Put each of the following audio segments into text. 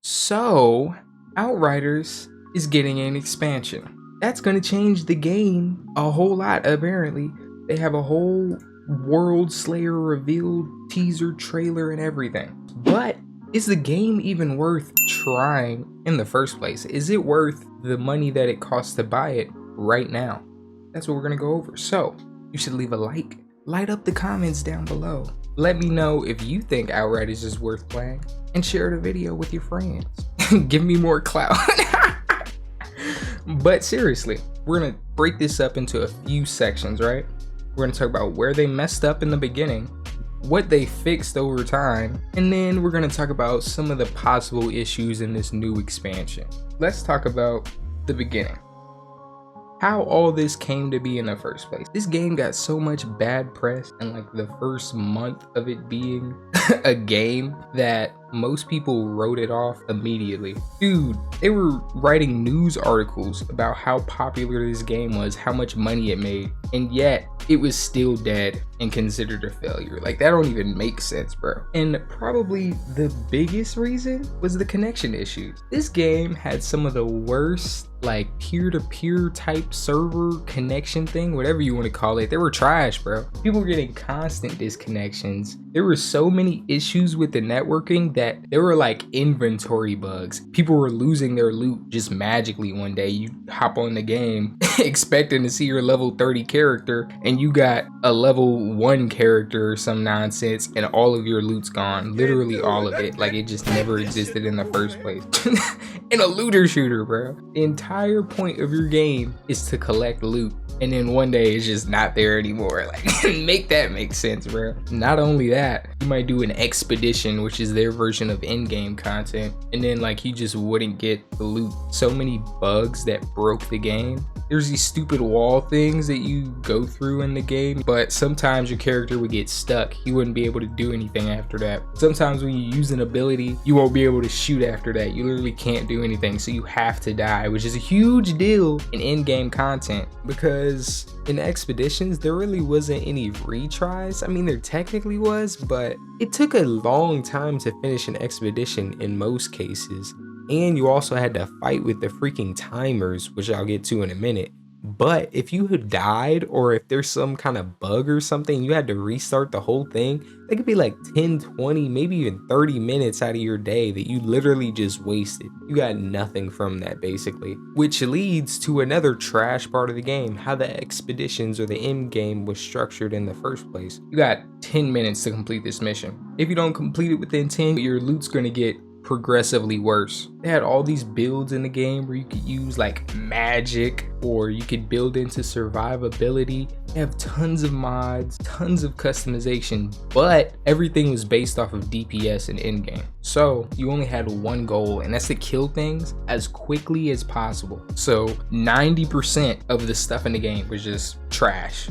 So, Outriders is getting an expansion. That's going to change the game a whole lot, apparently. They have a whole World Slayer revealed teaser trailer and everything. But is the game even worth trying in the first place? Is it worth the money that it costs to buy it right now? That's what we're going to go over. So, you should leave a like. Light up the comments down below. Let me know if you think Outriders is worth playing, and share the video with your friends. Give me more clout. But seriously, we're gonna break this up into a few sections, right? We're gonna talk about where they messed up in the beginning, what they fixed over time, and then we're gonna talk about some of the possible issues in this new expansion. Let's talk about the beginning. How all this came to be in the first place. This game got so much bad press in like the first month of it being a game that most people wrote it off immediately. Dude, they were writing news articles about how popular this game was, how much money it made, and yet it was still dead and considered a failure. Like, that don't even make sense, bro. And probably the biggest reason was the connection issues. This game had some of the worst like peer-to-peer type server connection thing, whatever you want to call it. They were trash, bro. People were getting constant disconnections. There were so many issues with the networking that there were like inventory bugs. People were losing their loot just magically one day. You hop on the game expecting to see your level 30 character and you got a level 1 character or some nonsense and all of your loot's gone. Literally all of it. Like, it just never existed in the first place. In a looter shooter, bro. The entire point of your game is to collect loot, and then one day it's just not there anymore. Like, make that make sense, bro. Not only that, you might do an expedition, which is their version of in-game content, and then like you just wouldn't get the loot. So many bugs that broke the game. There's these stupid wall things that you go through in the game, but sometimes your character would get stuck. You wouldn't be able to do anything after that. Sometimes when you use an ability, you won't be able to shoot after that. You literally can't do anything, so you have to die, which is a huge deal in in-game content, because in expeditions, there really wasn't any retries. I mean, there technically was, but it took a long time to finish an expedition in most cases. And you also had to fight with the freaking timers, which I'll get to in a minute. But if you had died, or if there's some kind of bug or something, you had to restart the whole thing, that could be like 10, 20, maybe even 30 minutes out of your day that you literally just wasted. You got nothing from that, basically. Which leads to another trash part of the game, how the expeditions or the end game was structured in the first place. You got 10 minutes to complete this mission. If you don't complete it within 10, your loot's gonna get progressively worse. They had all these builds in the game where you could use like magic, or you could build into survivability. They have tons of mods, tons of customization, but everything was based off of DPS and endgame. So you only had one goal, and that's to kill things as quickly as possible. So 90% of the stuff in the game was just trash.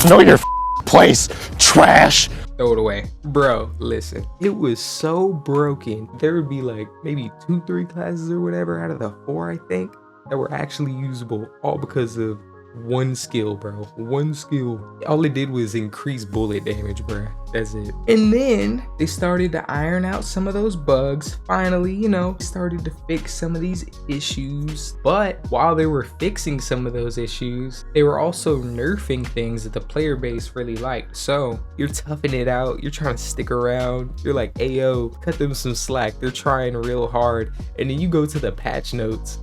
Know your place, trash. Throw it away. Bro, listen, it was so broken. There would be like maybe 2-3 classes or whatever out of the 4, I think, that were actually usable, all because of one skill, bro. One skill. All it did was increase bullet damage, bro. That's it. And then they started to iron out some of those bugs. Finally, you know, started to fix some of these issues. But while they were fixing some of those issues, they were also nerfing things that the player base really liked. So you're toughing it out. You're trying to stick around. You're like, ayo, cut them some slack. They're trying real hard. And then you go to the patch notes.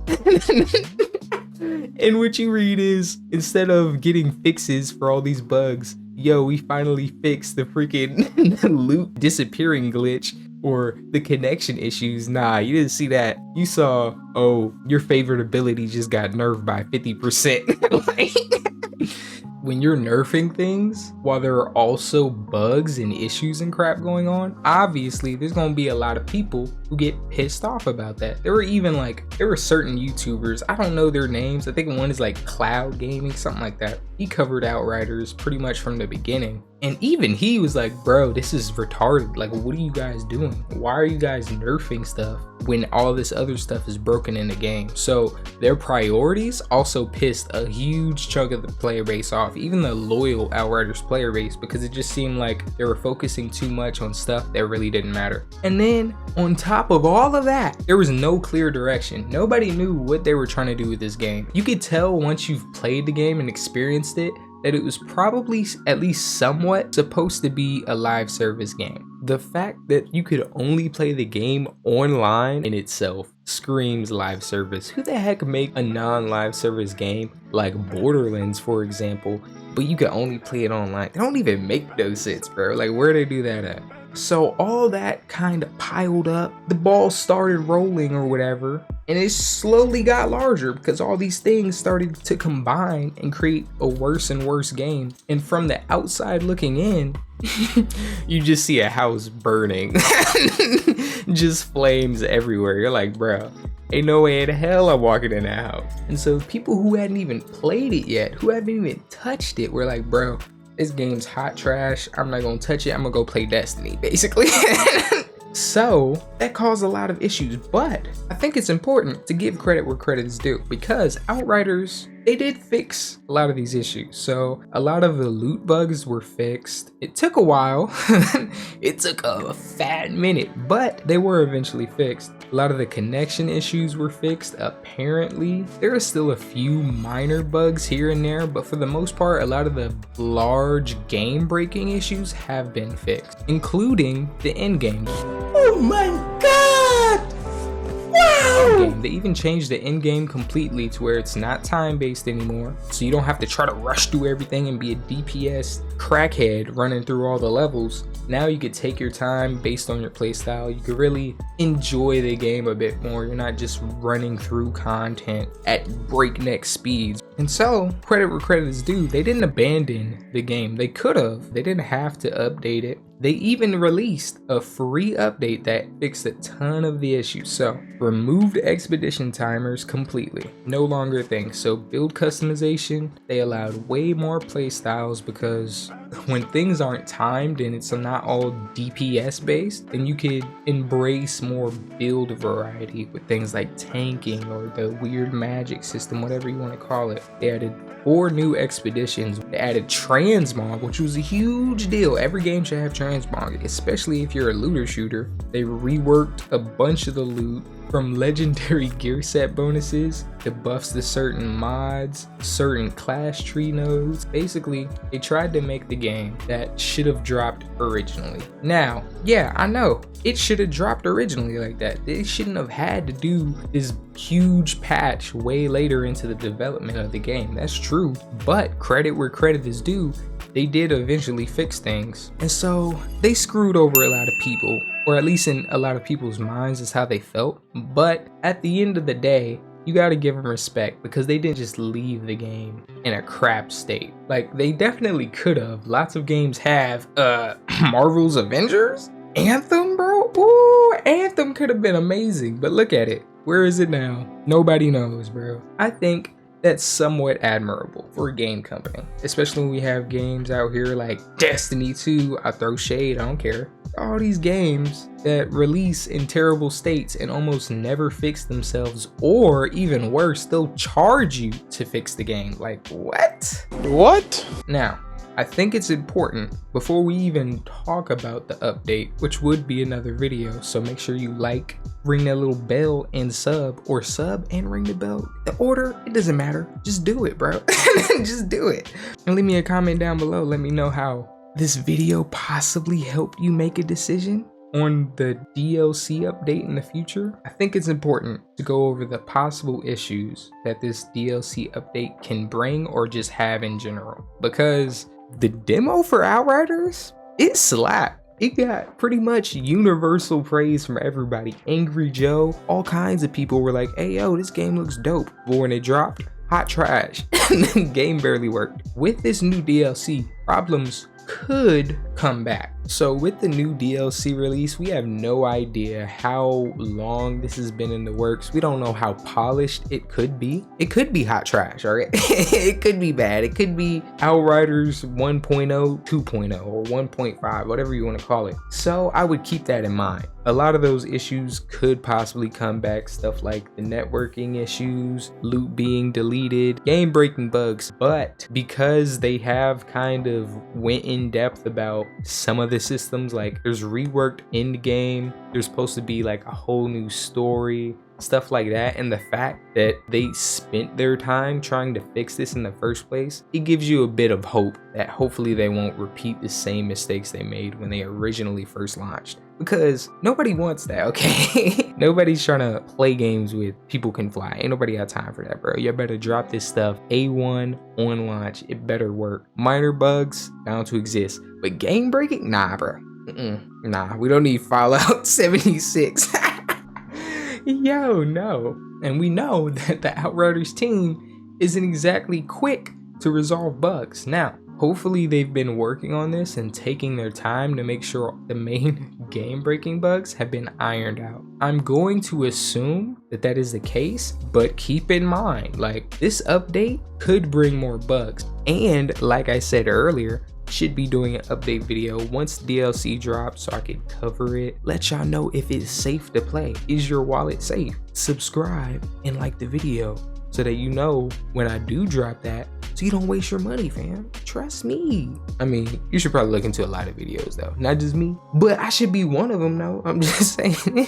And what you read is, instead of getting fixes for all these bugs, yo, we finally fixed the freaking loot disappearing glitch or the connection issues. Nah, you didn't see that. You saw, oh, your favorite ability just got nerfed by 50%. When you're nerfing things while there are also bugs and issues and crap going on, obviously there's gonna be a lot of people who get pissed off about that. There were certain YouTubers, I don't know their names, I think one is like Cloud Gaming, something like that. He covered Outriders pretty much from the beginning. And even he was like, bro, this is retarded. Like, what are you guys doing? Why are you guys nerfing stuff when all this other stuff is broken in the game? So their priorities also pissed a huge chunk of the player base off, even the loyal Outriders player base, because it just seemed like they were focusing too much on stuff that really didn't matter. And then on top top of all of that, there was no clear direction. Nobody knew what they were trying to do with this game. You could tell once you've played the game and experienced it that it was probably at least somewhat supposed to be a live service game. The fact that you could only play the game online in itself screams live service. Who the heck make a non-live service game like Borderlands, for example, but you can only play it online? They don't even make those sense, bro. Like, where they do that at? So all that kind of piled up, the ball started rolling or whatever, and it slowly got larger because all these things started to combine and create a worse and worse game. And from the outside looking in, you just see a house burning. Just flames everywhere. You're like, bro, ain't no way in hell I'm walking in that house. And so people who hadn't even played it yet, who haven't even touched it, were like, bro, this game's hot trash. I'm not gonna touch it. I'm gonna go play Destiny, basically. So that caused a lot of issues, but I think it's important to give credit where credit is due, because Outriders, they did fix a lot of these issues. So a lot of the loot bugs were fixed. It took a while. It took a fat minute, but they were eventually fixed. A lot of the connection issues were fixed, apparently. There are still a few minor bugs here and there, but for the most part, a lot of the large game-breaking issues have been fixed, including the endgame. Oh my god! Wow! They even changed the endgame completely to where it's not time-based anymore, so you don't have to try to rush through everything and be a DPS crackhead running through all the levels. Now you could take your time based on your playstyle. You could really enjoy the game a bit more. You're not just running through content at breakneck speeds. And so, credit where credit is due, they didn't abandon the game. They could have. They didn't have to update it. They even released a free update that fixed a ton of the issues. So, removed expedition timers completely. No longer a thing. So, build customization, they allowed way more playstyles, because when things aren't timed and it's not all DPS based, then you could embrace more build variety with things like tanking or the weird magic system, whatever you want to call it. They added 4 new expeditions. They added transmog, which was a huge deal. Every game should have transmog, especially if you're a looter shooter. They reworked a bunch of the loot, from legendary gear set bonuses to buffs to certain mods, certain class tree nodes. Basically, they tried to make the game that should have dropped originally. Now, yeah, I know, it should have dropped originally like that. They shouldn't have had to do this huge patch way later into the development of the game. That's true, but credit where credit is due, they did eventually fix things. And so they screwed over a lot of people, or at least in a lot of people's minds is how they felt. But at the end of the day, you gotta give them respect, because they didn't just leave the game in a crap state. Like, they definitely could have. Lots of games have. Marvel's Avengers? Anthem, bro? Ooh, Anthem could have been amazing, but look at it. Where is it now? Nobody knows, bro. I think that's somewhat admirable for a game company, especially when we have games out here like Destiny 2. I throw shade, I don't care. All these games that release in terrible states and almost never fix themselves, or even worse, they'll charge you to fix the game. Like, what? What? Now, I think it's important, before we even talk about the update, which would be another video, so make sure you like, ring that little bell, and sub, or sub and ring the bell. The order, it doesn't matter. Just do it, bro. Just do it. And leave me a comment down below. Let me know how this video possibly helped you make a decision on the DLC update in the future. I think it's important to go over the possible issues that this DLC update can bring, or just have in general, because the demo for Outriders, it slapped. It got pretty much universal praise from everybody. Angry Joe, all kinds of people were like, hey yo, this game looks dope. But when it dropped, hot trash. The game barely worked. With this new DLC, problems could come back. So with the new DLC release, we have no idea how long this has been in the works. We don't know how polished it could be. It could be hot trash, all right? It could be bad. It could be Outriders 1.0, 2.0, or 1.5, whatever you want to call it. So I would keep that in mind. A lot of those issues could possibly come back, stuff like the networking issues, loot being deleted, game breaking bugs. But because they have kind of went in depth about out some of the systems. Like there's reworked end game, there's supposed to be like a whole new story, stuff like that. And the fact that they spent their time trying to fix this in the first place, it gives you a bit of hope that hopefully they won't repeat the same mistakes they made when they originally first launched. Because nobody wants that, okay? Nobody's trying to play games with people can fly. Ain't nobody got time for that, bro. You better drop this stuff A1 on launch. It better work. Minor bugs bound to exist, but game breaking, nah, bro. Nah, we don't need Fallout 76. Yo, no. And we know that the Outriders team isn't exactly quick to resolve bugs. Now, hopefully they've been working on this and taking their time to make sure the main game-breaking bugs have been ironed out. I'm going to assume that that is the case, but keep in mind, like, this update could bring more bugs. And like I said earlier, should be doing an update video once DLC drops so I can cover it, let y'all know if it's safe to play. Is your wallet safe? Subscribe and like the video so that you know when I do drop that, so you don't waste your money, fam. Trust me. I mean, you should probably look into a lot of videos though, not just me, but I should be one of them though. I'm just saying.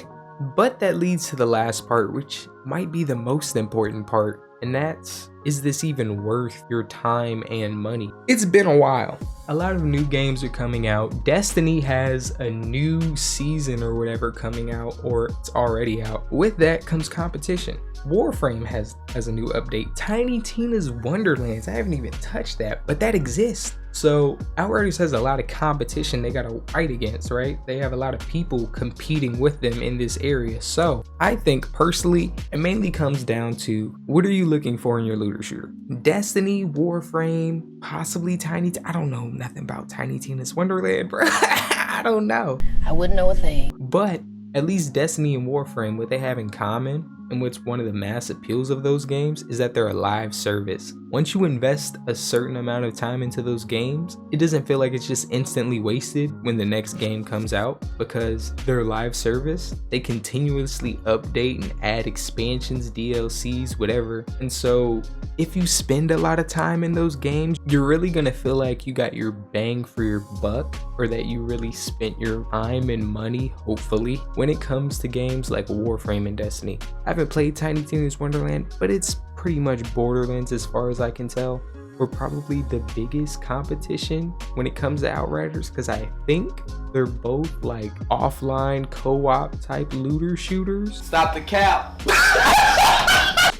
But that leads to the last part, which might be the most important part, and that's, is this even worth your time and money? It's been a while. A lot of new games are coming out. Destiny has a new season or whatever coming out, or it's already out. With that comes competition. Warframe has a new update. Tiny Tina's Wonderlands, I haven't even touched that, but that exists. So Outriders has a lot of competition they gotta fight against, right? They have a lot of people competing with them in this area. So I think personally, it mainly comes down to, what are you looking for in your looter shooter? Destiny, Warframe, possibly Tiny I don't know nothing about Tiny Tina's Wonderland, bro. I don't know. I wouldn't know a thing. But at least Destiny and Warframe, what they have in common, and what's one of the mass appeals of those games, is that they're a live service. Once you invest a certain amount of time into those games, it doesn't feel like it's just instantly wasted when the next game comes out, because they're live service. They continuously update and add expansions, DLCs, whatever. And so if you spend a lot of time in those games, you're really gonna feel like you got your bang for your buck, or that you really spent your time and money, hopefully, when it comes to games like Warframe and Destiny. I haven't played Tiny Tina's Wonderland, but it's pretty much Borderlands as far as I can tell. We're probably the biggest competition when it comes to Outriders, because I think they're both like offline co-op type looter shooters. Stop the cap.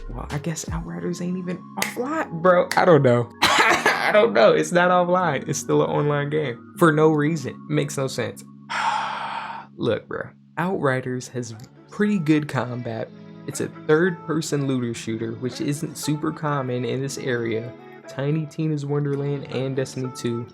Well, I guess Outriders ain't even offline, bro. I don't know. I don't know. It's not offline. It's still an online game for no reason. It makes no sense. Look, bro. Outriders has pretty good combat. It's a third-person looter shooter, which isn't super common in this area. Tiny Tina's Wonderland and Destiny 2,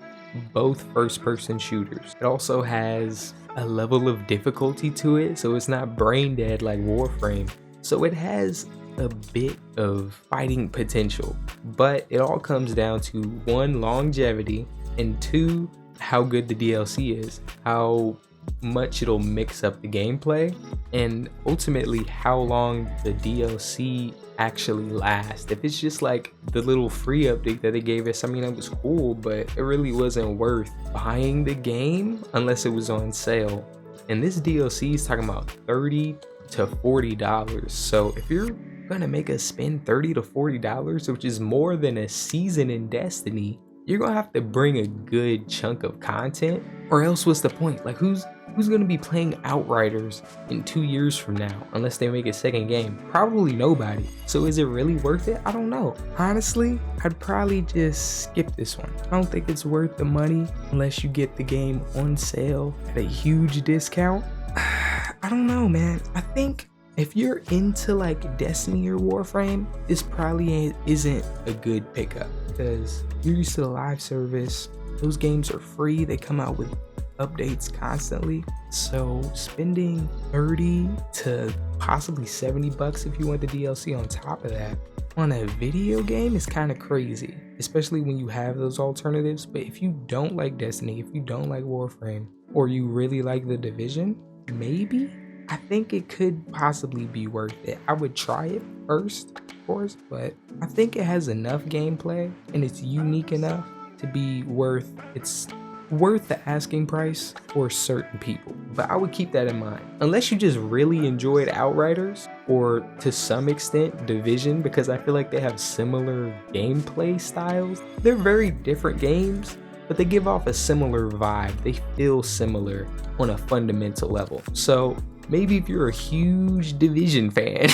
both first-person shooters. It also has a level of difficulty to it, so it's not brain dead like Warframe. So it has a bit of fighting potential, but it all comes down to, one, longevity, and two, how good the DLC is, how much it'll mix up the gameplay, and ultimately how long the DLC actually lasts. If it's just like the little free update that they gave us, I mean, it was cool, but it really wasn't worth buying the game unless it was on sale. And this DLC is talking about $30 to $40. So if you're gonna make us spend $30 to $40, which is more than a season in Destiny, you're gonna have to bring a good chunk of content, or else what's the point? Like, who's gonna be playing Outriders in 2 years from now unless they make a second game? Probably nobody. So is it really worth it? I don't know. Honestly, I'd probably just skip this one. I don't think it's worth the money unless you get the game on sale at a huge discount. I don't know, man. I think if you're into like Destiny or Warframe, this probably isn't a good pickup, because you're used to the live service. Those games are free. They come out with updates constantly. So spending 30 to possibly 70 bucks if you want the DLC on top of that on a video game is kind of crazy, especially when you have those alternatives. But if you don't like Destiny, if you don't like Warframe, or you really like The Division, maybe I think it could possibly be worth it. I would try it first, of course, but I think it has enough gameplay and it's unique enough to be worth its worth the asking price for certain people, but I would keep that in mind. Unless you just really enjoyed Outriders, or to some extent Division, because I feel like they have similar gameplay styles. They're very different games, but they give off a similar vibe. They feel similar on a fundamental level. So maybe if you're a huge Division fan,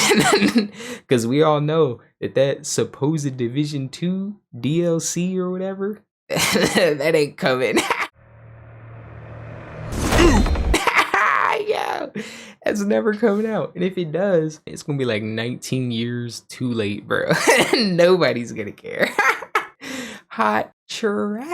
because we all know that supposed Division 2 DLC or whatever, that ain't coming. Yo, that's never coming out. And if it does, it's gonna be like 19 years too late, bro. Nobody's gonna care. Hot trash.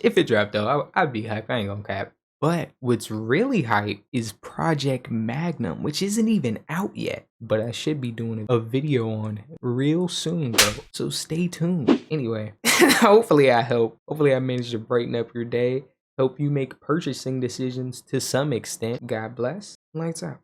If it dropped though, I'd be hype. I ain't gonna cap. But what's really hype is Project Magnum, which isn't even out yet, but I should be doing a video on it real soon, bro. So stay tuned. Anyway, hopefully I help. Hopefully I managed to brighten up your day. Help you make purchasing decisions to some extent. God bless. Lights out.